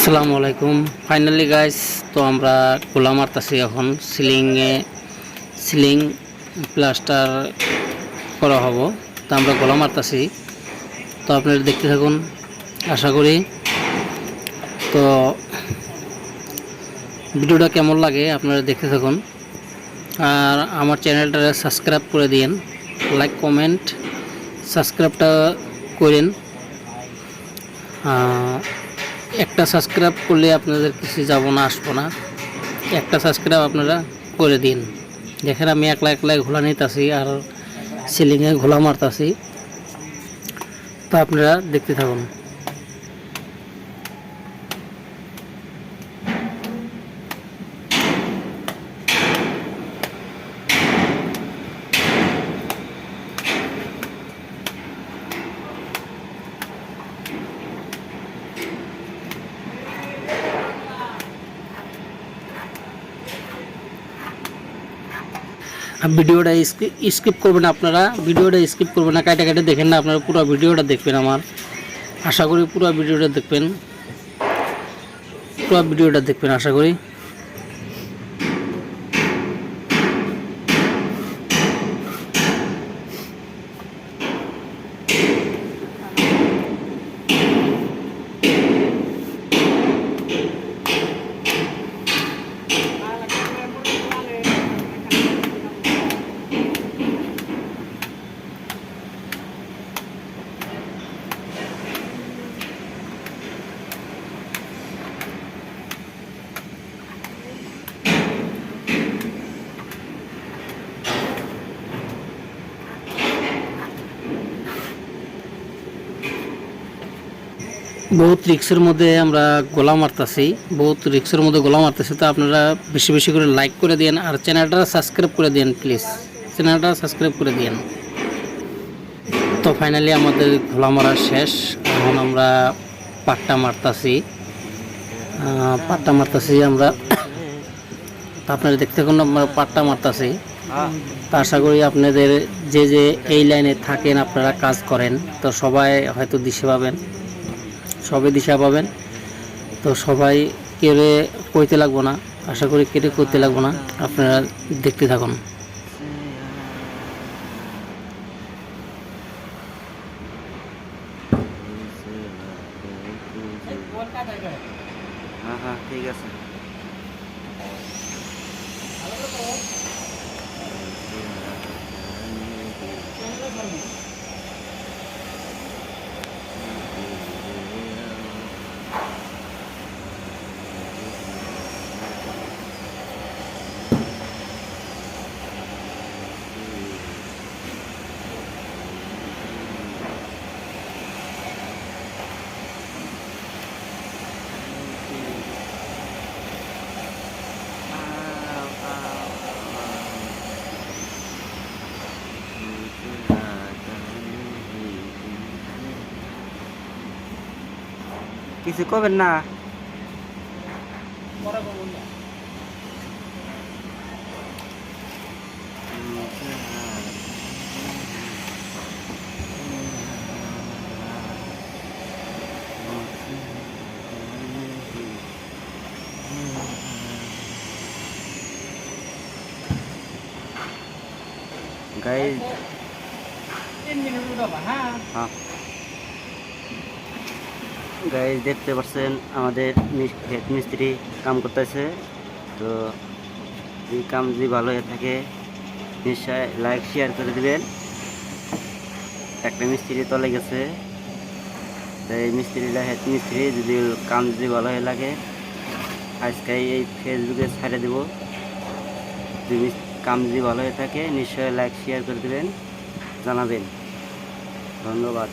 আসসালামু আলাইকুম। Finally guys, তো আমরা গোলা মারতেছি এখন সিলিং প্লাস্টার করা হবো। তো আমরা গোলা মারতেছি, তো আপনারা দেখতে থাকুন আশা করি। তো ভিডিওটা কেমন লাগে আপনারা দেখতে থাকুন, আর আমার চ্যানেলটা সাবস্ক্রাইব করে দিন, লাইক কমেন্ট সাবস্ক্রাইবটা করেন। একটা সাবস্ক্রাইব করলে আপনাদের কিছু যাব না, আসবো না। একটা সাবস্ক্রাইব আপনারা করে দিন। দেখেন আমি একলা ঘোলা নিতেছি আর সিলিংয়ে ঘোলা মারতাছি, তো আপনারা দেখতে থাকুন। ভিডিওটা স্কিপ করবেন আপনারা, ভিডিওটা স্কিপ করবেন না, কাটে দেখেন না, আপনারা পুরো ভিডিওটা দেখবেন। আমার আশা করি পুরো ভিডিওটা দেখবেন, আশা করি। বহুত রিক্সের মধ্যে আমরা গোলা মারতেছি, তো আপনারা বেশি বেশি করে লাইক করে দিন, আর চ্যানেলটা সাবস্ক্রাইব করে দিন প্লিজ, তো ফাইনালি আমাদের গোলা মারা শেষ। এখন আমরা পাট্টা মারতেছি আমরা। তো আপনারা দেখতে থাকুন, আমরা পাট্টা মারতেছি। তো আশা করি আপনাদের যে এই লাইনে থাকেন, আপনারা কাজ করেন, তো সবাই হয়তো দিশা পাবেন। তো সবাই কেড়ে কইতে লাগবো না, আশা করি কেটে করতে লাগবো না, আপনারা দেখতে থাকুন। হ্যাঁ ঠিক আছে। কিছু করবেন না, গাইজ। গাইজ দেখতে পাচ্ছেন আমাদের হেড মিস্ত্রি কাম করতেছে। তো এই কাম যদি ভালো হয়ে থাকে নিশ্চয় লাইক শেয়ার করে দিবেন। একটা মিস্ত্রি তলে গেছে, তাই মিস্ত্রিটা হেড মিস্ত্রি যদি কাম যদি ভালো হয়ে লাগে আজকে এই ফেসবুকে ছাড়ে দেব। যদি কাম যদি ভালো হয়ে থাকে নিশ্চয় লাইক শেয়ার করে দেবেন, জানাবেন। ধন্যবাদ।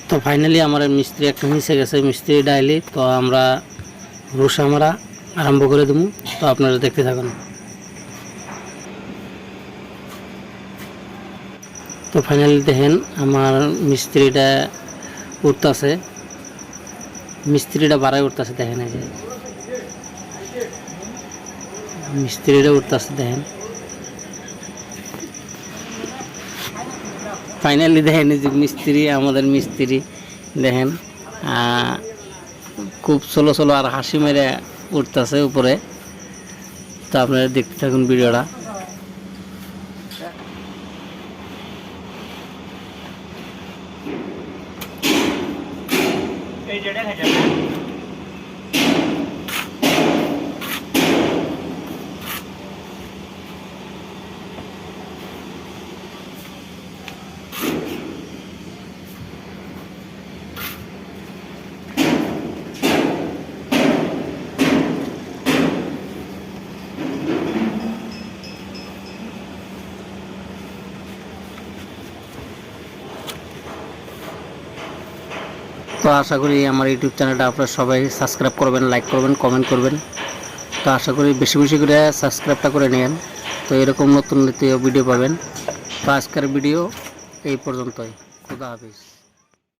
তো ফাইনালি আমার মিস্ত্রি একটা মিশে গেছে, মিস্ত্রি ডাইলি। তো আমরা রোষা মারা আরম্ভ করে দেবো। তো আপনারা দেখতে থাকুন। তো ফাইনালি দেখেন আমার মিস্ত্রিটা উঠতেছে, মিস্ত্রিটা বাড়ায় উঠতেছে। দেখেন এই যে মিস্ত্রিটা উঠতেছে, দেখেন ফাইনালি দেখেন এই যে মিস্ত্রি, আমাদের মিস্ত্রি দেখেন খুব ছোলো ছোলো আর হাসি মেরে উঠতেছে উপরে। তো আপনারা দেখতে থাকুন ভিডিওটা। তো আশা করি আমার ইউটিউব চ্যানেলটা আপনারা সবাই সাবস্ক্রাইব করবেন, লাইক করবেন, কমেন্ট করবেন। তো আশা করি বেশি বেশি করে সাবস্ক্রাইবটা করে নেন, তো এরকম নতুন ভিডিও পাবেন। তো আজকের ভিডিও এই পর্যন্তই। খুদা হাফেজ।